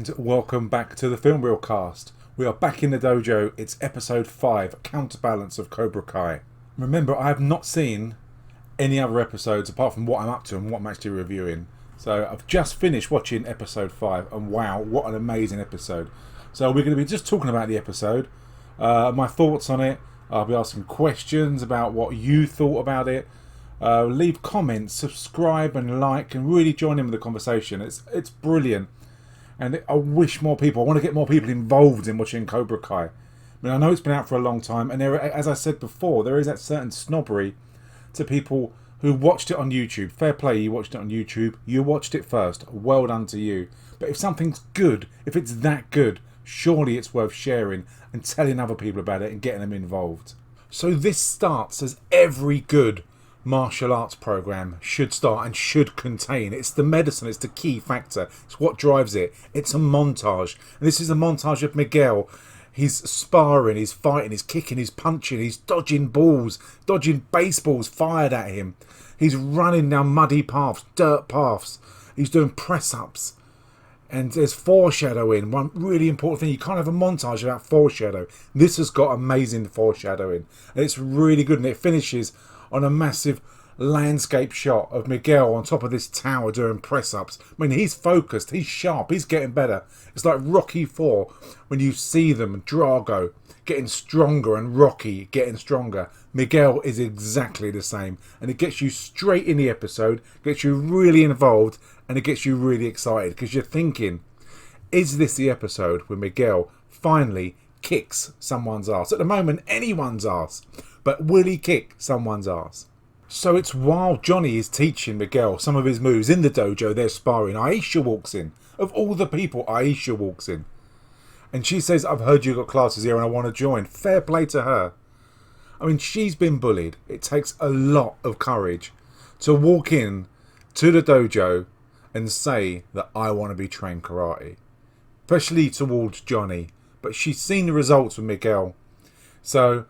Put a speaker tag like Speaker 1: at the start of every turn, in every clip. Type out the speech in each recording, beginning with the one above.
Speaker 1: And welcome back to the Film Reel Cast. We are back in the dojo. It's episode 5, Counterbalance of Cobra Kai. Remember, I have not seen any other episodes apart from what I'm up to and what I'm actually reviewing. So I've just finished watching episode 5 and wow, what an amazing episode. So we're going to be just talking about the episode, my thoughts on it. I'll be asking questions about what you thought about it. Leave comments, subscribe and like, and really join in with the conversation. It's brilliant. And I wish more people, I want to get more people involved in watching Cobra Kai. I mean, I know it's been out for a long time, and there, as I said before, there is that certain snobbery to people who watched it on YouTube. Fair play, you watched it on YouTube, you watched it first, well done to you. But if something's good, if it's that good, surely it's worth sharing and telling other people about it and getting them involved. So this starts as every good martial arts program should start and should contain. It's the medicine, it's the key factor, it's what drives it. It's a montage, and this is a montage of Miguel. He's sparring, he's fighting, he's kicking, he's punching, he's dodging balls, dodging baseballs fired at him. He's running down muddy paths, dirt paths, he's doing press-ups, and there's foreshadowing. One really important thing, you can't have a montage without foreshadow. This has got amazing foreshadowing, and it's really good, and it finishes on a massive landscape shot of Miguel on top of this tower doing press-ups. I mean, he's focused, he's sharp, he's getting better. It's like Rocky 4 when you see them, Drago getting stronger and Rocky getting stronger. Miguel is exactly the same, and it gets you straight in the episode, gets you really involved, and it gets you really excited because you're thinking, is this the episode where Miguel finally kicks someone's ass? At the moment, anyone's ass. But will he kick someone's ass? So it's while Johnny is teaching Miguel some of his moves in the dojo, they're sparring. Aisha walks in. Of all the people, Aisha walks in. And she says, I've heard you got classes here and I want to join. Fair play to her. I mean, she's been bullied. It takes a lot of courage to walk in to the dojo and say that I want to be trained karate. Especially towards Johnny. But she's seen the results with Miguel. So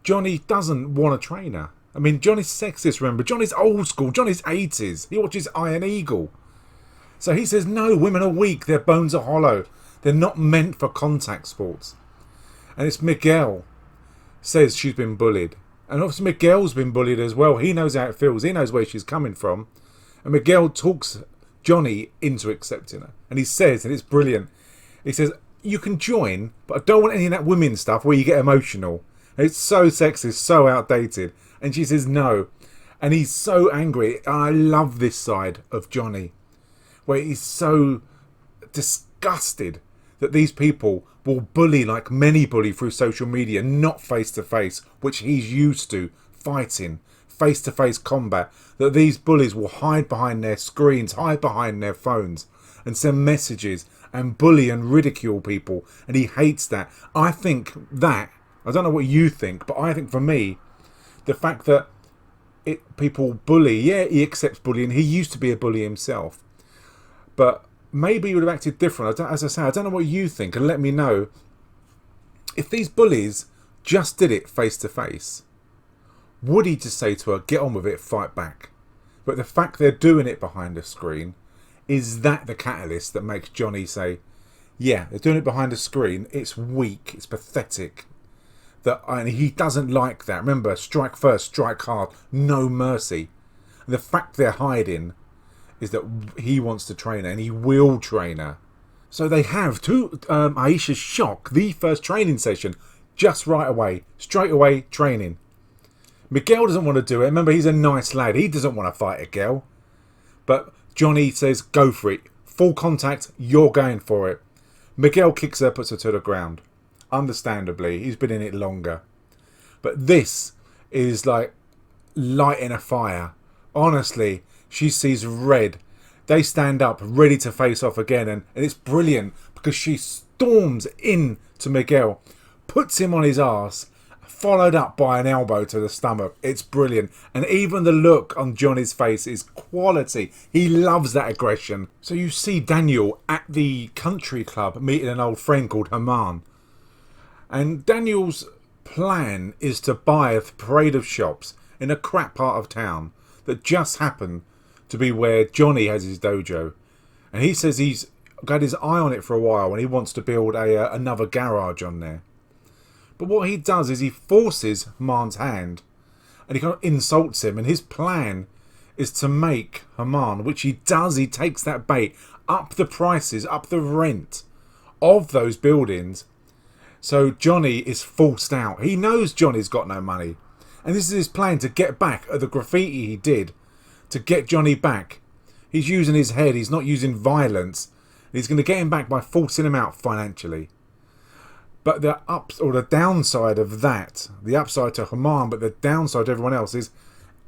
Speaker 1: Johnny doesn't want to train her. I mean, Johnny's sexist, remember? Johnny's old school. Johnny's 80s. He watches Iron Eagle. So he says, no, women are weak. Their bones are hollow. They're not meant for contact sports. And it's Miguel says she's been bullied. And obviously Miguel's been bullied as well. He knows how it feels. He knows where she's coming from. And Miguel talks Johnny into accepting her. And he says, and it's brilliant, he says, you can join, but I don't want any of that women stuff where you get emotional. It's so sexist, so outdated. And she says no. And he's so angry. And I love this side of Johnny, where he's so disgusted that these people will bully like many bully through social media, not face to face, which he's used to fighting, face to face combat. That these bullies will hide behind their screens, hide behind their phones, and send messages and bully and ridicule people. And he hates that. I think that, I don't know what you think, but I think for me, the fact that people bully, yeah, he accepts bullying. He used to be a bully himself. But maybe he would have acted different. As I say, I don't know what you think, and let me know. If these bullies just did it face to face, would he just say to her, get on with it, fight back? But the fact they're doing it behind a screen, is that the catalyst that makes Johnny say, yeah, they're doing it behind a screen, it's weak, it's pathetic. And he doesn't like that. Remember, strike first, strike hard, no mercy. And the fact they're hiding is that he wants to train her and he will train her. So they have, to Aisha's shock, the first training session, just right away, straight away training. Miguel doesn't want to do it. Remember, he's a nice lad. He doesn't want to fight a girl. But Johnny says, go for it. Full contact, you're going for it. Miguel kicks her, puts her to the ground. Understandably, he's been in it longer. But this is like lighting a fire. Honestly, she sees red. They stand up, ready to face off again. And it's brilliant because she storms in to Miguel, puts him on his arse, followed up by an elbow to the stomach. It's brilliant. And even the look on Johnny's face is quality. He loves that aggression. So you see Daniel at the country club meeting an old friend called Haman. And Daniel's plan is to buy a parade of shops in a crap part of town that just happen to be where Johnny has his dojo. And he says he's got his eye on it for a while and he wants to build another garage on there. But what he does is he forces Haman's hand and he kind of insults him, and his plan is to make Haman, which he does, he takes that bait, up the prices, up the rent of those buildings. So Johnny is forced out. He knows Johnny's got no money. And this is his plan to get back at the graffiti he did. To get Johnny back. He's using his head. He's not using violence. He's going to get him back by forcing him out financially. But the downside of that, the upside to Haman, but the downside to everyone else is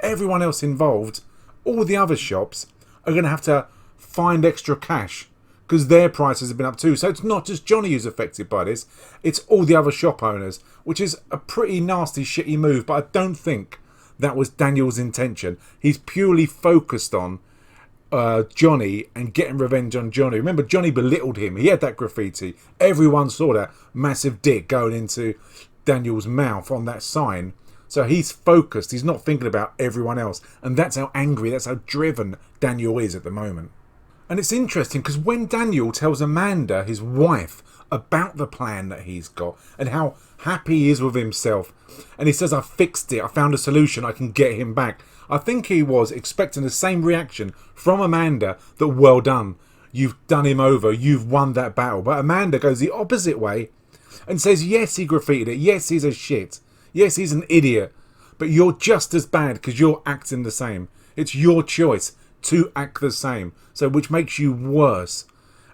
Speaker 1: everyone else involved, all the other shops, are going to have to find extra cash because their prices have been up too. So it's not just Johnny who's affected by this, it's all the other shop owners, which is a pretty nasty, shitty move. But I don't think that was Daniel's intention. He's purely focused on Johnny and getting revenge on Johnny. Remember, Johnny belittled him. He had that graffiti. Everyone saw that massive dick going into Daniel's mouth on that sign. So he's focused. He's not thinking about everyone else. And that's how angry, that's how driven Daniel is at the moment. And it's interesting because when Daniel tells Amanda, his wife, about the plan that he's got and how happy he is with himself, and he says, I fixed it, I found a solution, I can get him back. I think he was expecting the same reaction from Amanda, that well done, you've done him over, you've won that battle. But Amanda goes the opposite way and says, yes, he graffitied it, yes, he's a shit, yes, he's an idiot, but you're just as bad because you're acting the same. It's your choice to act the same, so which makes you worse.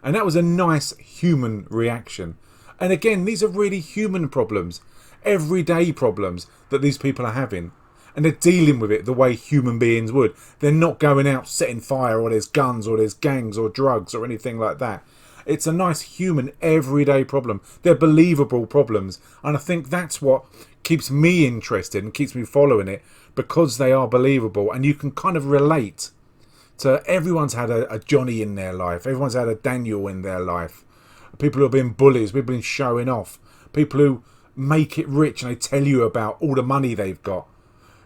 Speaker 1: And that was a nice human reaction. And again, these are really human problems, everyday problems that these people are having, and they're dealing with it the way human beings would. They're not going out setting fire, or there's guns, or there's gangs, or drugs, or anything like that. It's a nice human everyday problem. They're believable problems, and I think that's what keeps me interested and keeps me following it, because they are believable and you can kind of relate. So everyone's had a Johnny in their life. Everyone's had a Daniel in their life. People who have been bullies. People who have been showing off. People who make it rich and they tell you about all the money they've got.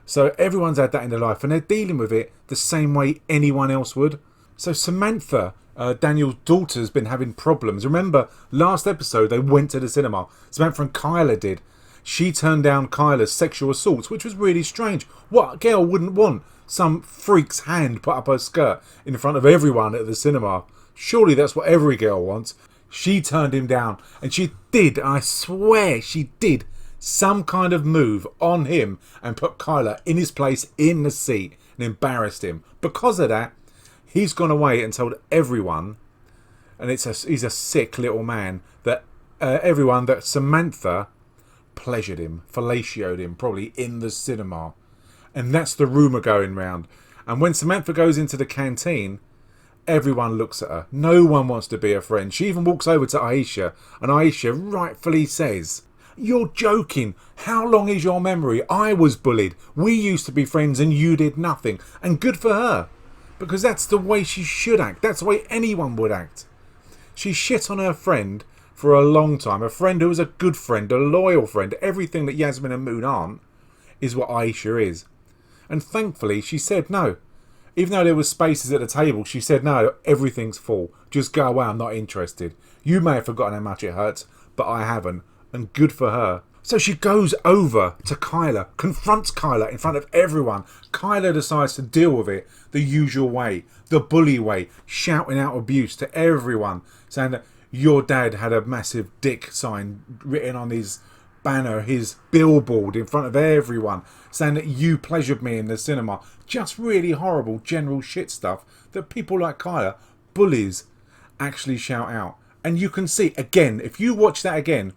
Speaker 1: So everyone's had that in their life and they're dealing with it the same way anyone else would. So Samantha, Daniel's daughter, has been having problems. Remember, last episode they went to the cinema. Samantha and Kyla did. She turned down Kyla's sexual assaults, which was really strange. What girl wouldn't want some freak's hand put up her skirt in front of everyone at the cinema? Surely that's what every girl wants. She turned him down, and she did, I swear she did, some kind of move on him and put Kyla in his place in the seat and embarrassed him. Because of that, he's gone away and told everyone, and he's a sick little man, that everyone that Samantha pleasured him, fellatioed him, probably in the cinema. And that's the rumour going round. And when Samantha goes into the canteen, everyone looks at her. No one wants to be a friend. She even walks over to Aisha, and Aisha rightfully says, you're joking. How long is your memory? I was bullied. We used to be friends and you did nothing. And good for her. Because that's the way she should act. That's the way anyone would act. She shit on her friend for a long time. A friend who was a good friend, a loyal friend. Everything that Yasmin and Moon aren't is what Aisha is. And thankfully she said no. Even though there was spaces at the table, she said no, everything's full. Just go away, I'm not interested. You may have forgotten how much it hurts, but I haven't. And good for her. So she goes over to Kyla, confronts Kyla in front of everyone. Kyla decides to deal with it the usual way, the bully way, shouting out abuse to everyone, saying that your dad had a massive dick sign written on his banner, his billboard in front of everyone, saying that you pleasured me in the cinema. Just really horrible general shit stuff that people like Kyla, bullies, actually shout out. And you can see, again, if you watch that again,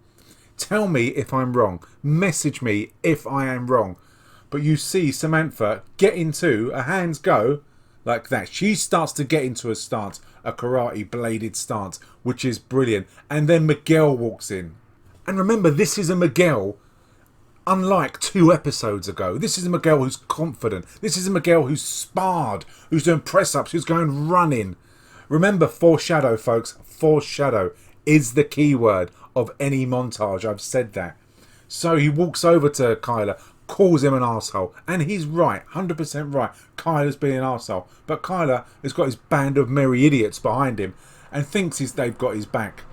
Speaker 1: tell me if I'm wrong. Message me if I am wrong. But you see Samantha get into, her hands go like that. She starts to get into a stance, a karate bladed stance, which is brilliant. And then Miguel walks in. And remember, this is a Miguel unlike 2 episodes ago. This is a Miguel who's confident. This is a Miguel who's sparred, who's doing press-ups, who's going running. Remember, foreshadow, folks. Foreshadow is the key word of any montage. I've said that. So he walks over to Kyla, calls him an arsehole, and he's right, 100% right. Kyla's being an arsehole, but Kyla has got his band of merry idiots behind him, and thinks they've got his back.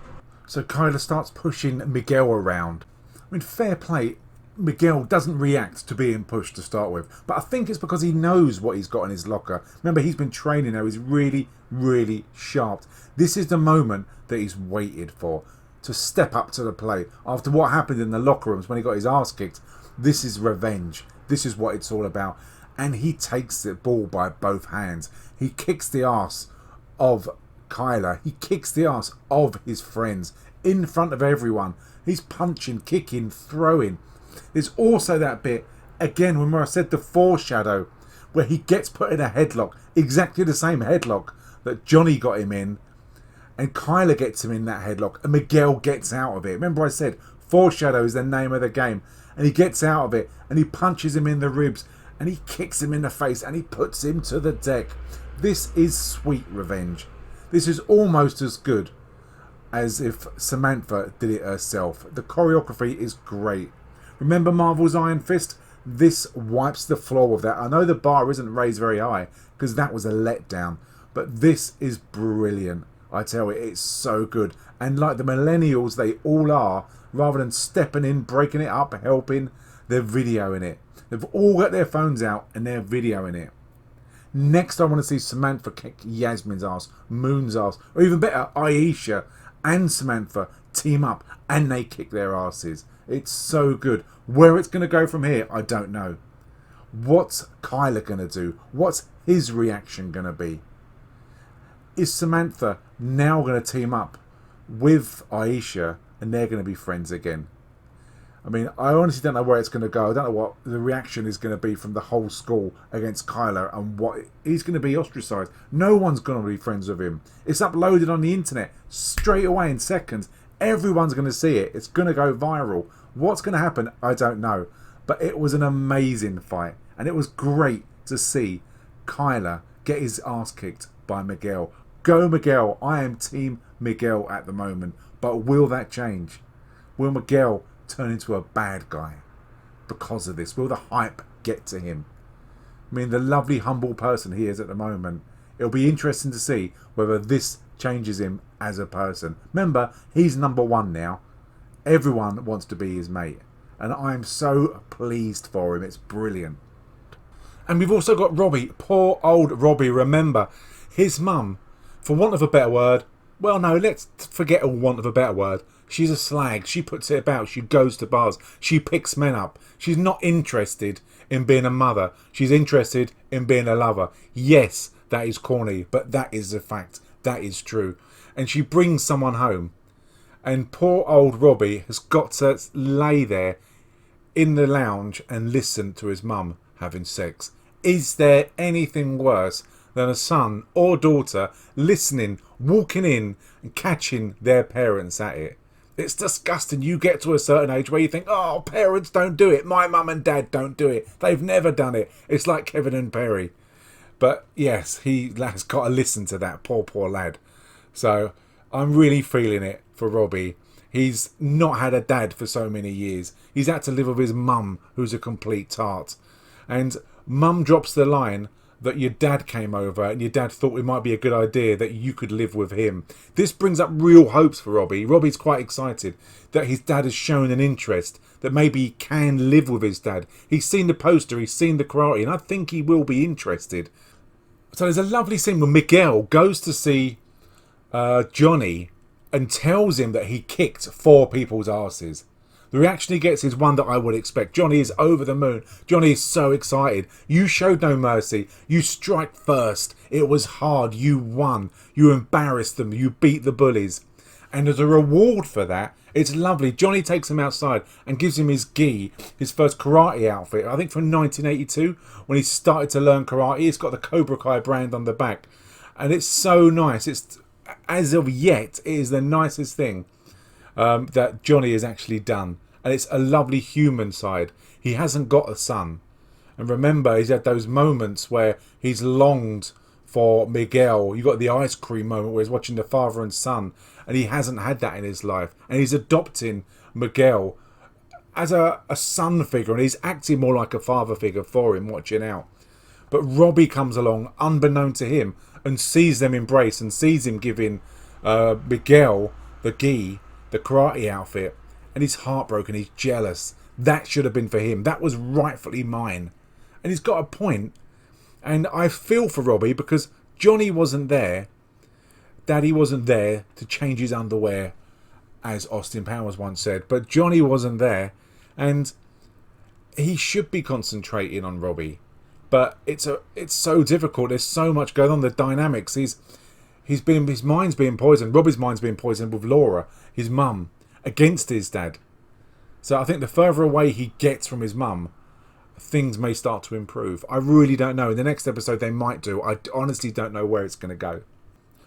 Speaker 1: So Kyler starts pushing Miguel around. I mean, fair play, Miguel doesn't react to being pushed to start with, but I think it's because he knows what he's got in his locker. Remember, he's been training now, he's really, really sharp. This is the moment that he's waited for, to step up to the plate. After what happened in the locker rooms when he got his ass kicked, this is revenge. This is what it's all about. And he takes the ball by both hands. He kicks the ass of Kyler. He kicks the ass of his friends in front of everyone. He's punching, kicking, throwing. There's also that bit, again, when I said the foreshadow, where he gets put in a headlock, exactly the same headlock that Johnny got him in, and Kyler gets him in that headlock, and Miguel gets out of it. Remember I said foreshadow is the name of the game, and he gets out of it, and he punches him in the ribs, and he kicks him in the face, and he puts him to the deck. This is sweet revenge. This is almost as good as if Samantha did it herself. The choreography is great. Remember Marvel's Iron Fist? This wipes the floor with that. I know the bar isn't raised very high because that was a letdown, but this is brilliant. I tell you, it's so good. And like the millennials they all are, rather than stepping in, breaking it up, helping, they're videoing it. They've all got their phones out and they're videoing it. Next I want to see Samantha kick Yasmin's ass, Moon's ass, or even better, Aisha and Samantha team up and they kick their asses. It's so good. Where it's going to go from here, I don't know. What's Kyler going to do? What's his reaction going to be? Is Samantha now going to team up with Aisha and they're going to be friends again? I mean, I honestly don't know where it's going to go. I don't know what the reaction is going to be from the whole school against Kyler and what he's going to be ostracised. No one's going to be friends with him. It's uploaded on the internet straight away in seconds. Everyone's going to see it. It's going to go viral. What's going to happen, I don't know. But it was an amazing fight. And it was great to see Kyler get his ass kicked by Miguel. Go Miguel. I am team Miguel at the moment. But will that change? Will Miguel turn into a bad guy because of this? Will the hype get to him? I mean, the lovely, humble person he is at the moment. It'll be interesting to see whether this changes him as a person. Remember, he's number one now. Everyone wants to be his mate. And I'm so pleased for him. It's brilliant. And we've also got Robbie. Poor old Robbie. Remember, his mum, for want of a better word, well, no, let's forget all want of a better word. She's a slag. She puts it about. She goes to bars. She picks men up. She's not interested in being a mother. She's interested in being a lover. Yes, that is corny, but that is a fact. That is true. And she brings someone home. And poor old Robbie has got to lay there in the lounge and listen to his mum having sex. Is there anything worse than a son or daughter listening, walking in and catching their parents at it? It's disgusting. You get to a certain age where you think, oh, parents don't do it. My mum and dad don't do it. They've never done it. It's like Kevin and Perry. But yes, he has got to listen to that. Poor lad. So I'm really feeling it for Robbie. He's not had a dad for so many years. He's had to live with his mum, who's a complete tart. And mum drops the line that your dad came over and your dad thought it might be a good idea that you could live with him. This brings up real hopes for Robbie. Robbie's quite excited that his dad has shown an interest, that maybe he can live with his dad. He's seen the poster, he's seen the karate, and I think he will be interested. So there's a lovely scene where Miguel goes to see Johnny and tells him that he kicked 4 people's asses. The reaction he gets is one that I would expect. Johnny is over the moon. Johnny is so excited. You showed no mercy. You strike first. It was hard. You won. You embarrassed them. You beat the bullies. And as a reward for that, it's lovely. Johnny takes him outside and gives him his gi, his first karate outfit, I think from 1982, when he started to learn karate. It's got the Cobra Kai brand on the back. And it's so nice. It's, as of yet, it is the nicest thing that Johnny has actually done. And it's a lovely human side. He hasn't got a son. And remember, he's had those moments where he's longed for Miguel. You got the ice cream moment where he's watching the father and son, and he hasn't had that in his life. And he's adopting Miguel as a son figure, and he's acting more like a father figure for him, watching out. But Robbie comes along, unbeknown to him, and sees them embrace and sees him giving Miguel, the gi, the karate outfit, and he's heartbroken, he's jealous. That should have been for him. That was rightfully mine. And he's got a point. And I feel for Robbie because Johnny wasn't there. Daddy wasn't there to change his underwear, as Austin Powers once said. But Johnny wasn't there. And he should be concentrating on Robbie. But it's so difficult. There's so much going on. The dynamics. His mind's being poisoned. Robbie's mind's being poisoned with Laura, his mum, against his dad. So I think the further away he gets from his mum, things may start to improve. I really don't know. In the next episode they might do. I honestly don't know where it's going to go.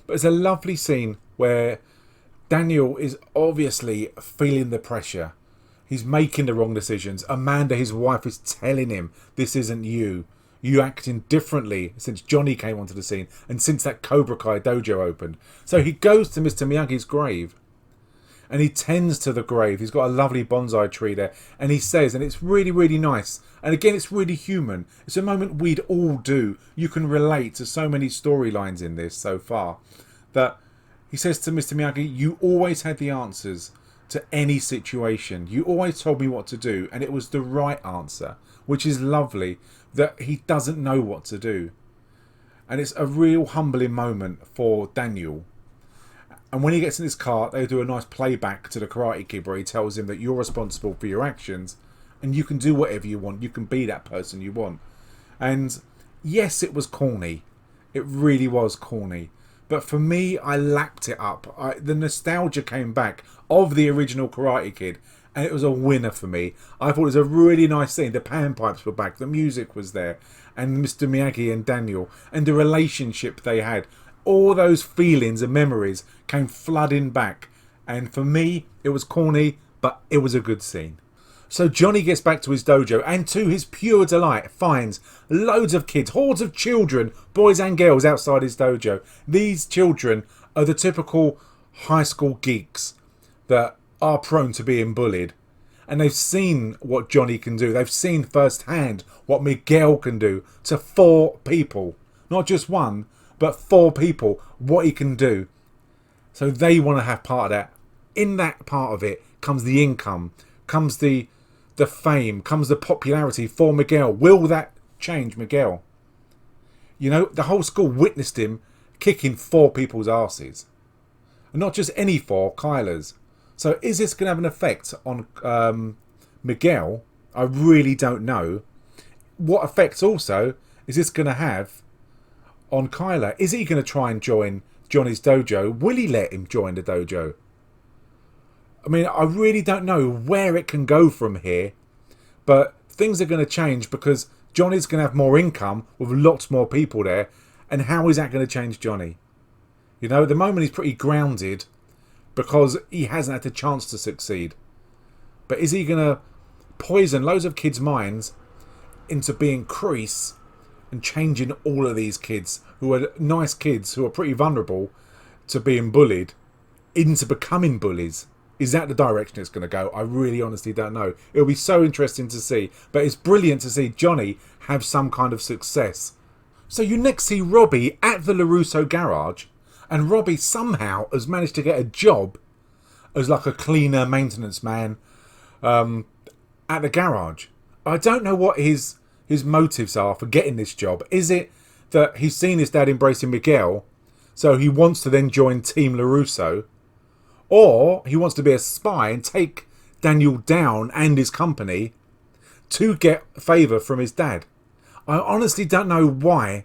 Speaker 1: But it's a lovely scene where Daniel is obviously feeling the pressure. He's making the wrong decisions. Amanda, his wife, is telling him, this isn't you. You're acting differently since Johnny came onto the scene and since that Cobra Kai dojo opened. So he goes to Mr. Miyagi's grave and he tends to the grave. He's got a lovely bonsai tree there. And he says, and it's really, really nice. And again, it's really human. It's a moment we'd all do. You can relate to so many storylines in this so far. That he says to Mr. Miyagi, you always had the answers to any situation. You always told me what to do. And it was the right answer. Which is lovely. That he doesn't know what to do. And it's a real humbling moment for Daniel. And when he gets in his car, they do a nice playback to the Karate Kid where he tells him that you're responsible for your actions and you can do whatever you want. You can be that person you want. And yes, it was corny. It really was corny. But for me, I lapped it up. The nostalgia came back of the original Karate Kid and it was a winner for me. I thought it was a really nice scene. The panpipes were back. The music was there. And Mr. Miyagi and Daniel and the relationship they had. All those feelings and memories came flooding back. And for me, it was corny, but it was a good scene. So Johnny gets back to his dojo and to his pure delight finds loads of kids, hordes of children, boys and girls outside his dojo. These children are the typical high school geeks that are prone to being bullied. And they've seen what Johnny can do. They've seen firsthand what Miguel can do to 4 people. Not just one, but 4 people, what he can do. So they want to have part of that. In that part of it comes the income, comes the fame, comes the popularity for Miguel. Will that change Miguel? You know, the whole school witnessed him kicking 4 people's asses. And not just any 4, Kyla's. So is this going to have an effect on Miguel? I really don't know. What effects also is this going to have on Kyla? Is he going to try and join Johnny's dojo? Will he let him join the dojo? I mean, I really don't know where it can go from here. But things are going to change because Johnny's going to have more income with lots more people there. And how is that going to change Johnny? You know, at the moment he's pretty grounded because he hasn't had the chance to succeed. But is he going to poison loads of kids' minds into being crease and changing all of these kids who are nice kids who are pretty vulnerable to being bullied into becoming bullies? Is that the direction it's going to go? I really honestly don't know. It'll be so interesting to see. But it's brilliant to see Johnny have some kind of success. So you next see Robbie at the LaRusso garage. And Robbie somehow has managed to get a job as like a cleaner, maintenance man at the garage. I don't know what his motives are for getting this job. Is it that he's seen his dad embracing Miguel, so he wants to then join Team LaRusso? Or he wants to be a spy and take Daniel down and his company to get favour from his dad. I honestly don't know why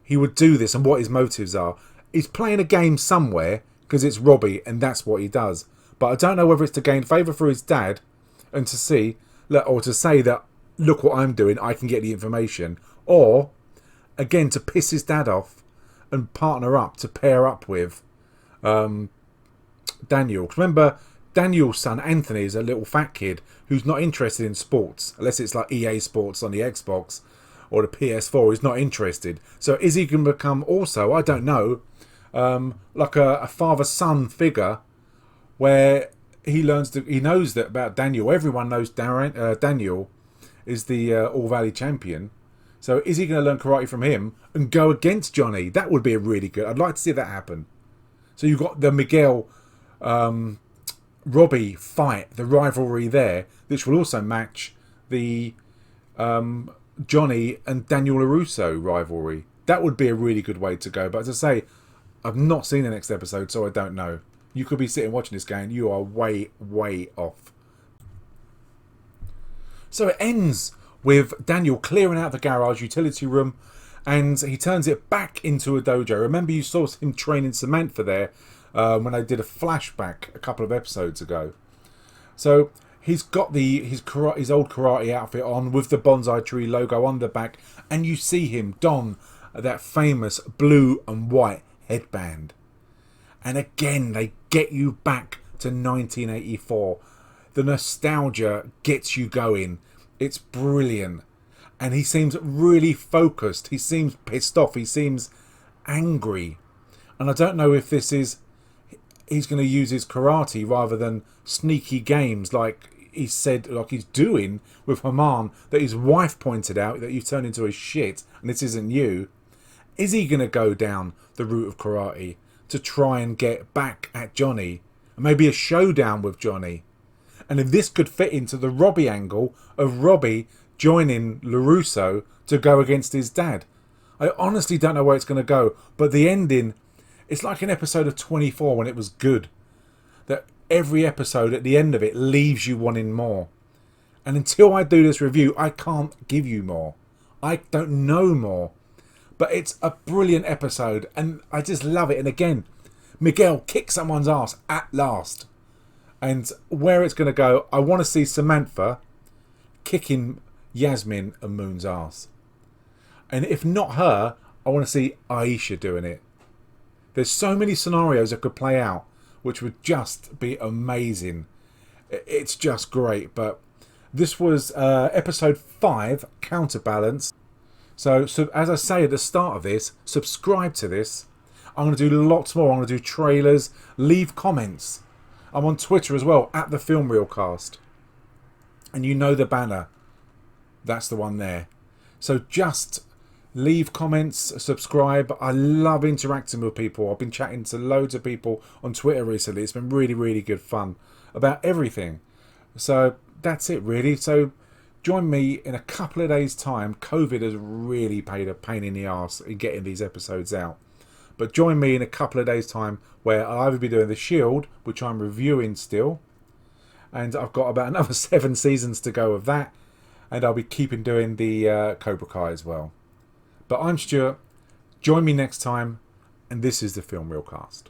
Speaker 1: he would do this and what his motives are. He's playing a game somewhere because it's Robbie and that's what he does. But I don't know whether it's to gain favour for his dad and to see, or to say that, look what I'm doing, I can get the information. Or, again, to piss his dad off and partner up, to pair up with Daniel. Remember, Daniel's son Anthony is a little fat kid who's not interested in sports, unless it's like EA Sports on the Xbox or the PS4. He's not interested. So is he going to become also, I don't know, like a father-son figure where he knows that about Daniel. Everyone knows Daniel is the All Valley champion. So is he going to learn karate from him and go against Johnny? That would be a really good. I'd like to see that happen. So you've got the Miguel Robbie fight, the rivalry there, which will also match the Johnny and Daniel LaRusso rivalry. That would be a really good way to go. But as I say, I've not seen the next episode, so I don't know. You could be sitting watching this game, you are way, way off. So it ends with Daniel clearing out the garage utility room, and he turns it back into a dojo. Remember, you saw him training Samantha there when I did a flashback a couple of episodes ago. So he's got his old karate outfit on with the bonsai tree logo on the back, and you see him don that famous blue and white headband. And again, they get you back to 1984. The nostalgia gets you going. It's brilliant. And he seems really focused. He seems pissed off. He seems angry. And I don't know if this is... he's going to use his karate rather than sneaky games like he said, like he's doing with Haman, that his wife pointed out that you've turned into a shit and this isn't you. Is he going to go down the route of karate to try and get back at Johnny? Maybe a showdown with Johnny? And if this could fit into the Robbie angle of Robbie joining LaRusso to go against his dad. I honestly don't know where it's going to go. But the ending, it's like an episode of 24 when it was good. That every episode at the end of it leaves you wanting more. And until I do this review, I can't give you more. I don't know more. But it's a brilliant episode and I just love it. And again, Miguel kicks someone's ass at last. And where it's going to go, I want to see Samantha kicking Yasmin and Moon's ass. And if not her, I want to see Aisha doing it. There's so many scenarios that could play out, which would just be amazing. It's just great. But this was episode 5, Counterbalance. So as I say at the start of this, subscribe to this. I'm going to do lots more. I'm going to do trailers. Leave comments. I'm on Twitter as well, at the Film Reelcast. And you know the banner. That's the one there. So just leave comments, subscribe. I love interacting with people. I've been chatting to loads of people on Twitter recently. It's been really, really good fun about everything. So that's it really. So join me in a couple of days' time. COVID has really paid a pain in the arse in getting these episodes out. But join me in a couple of days' time where I'll either be doing The Shield, which I'm reviewing still. And I've got about another 7 seasons to go of that. And I'll be keeping doing the Cobra Kai as well. But I'm Stuart. Join me next time. And this is the Film Reelcast.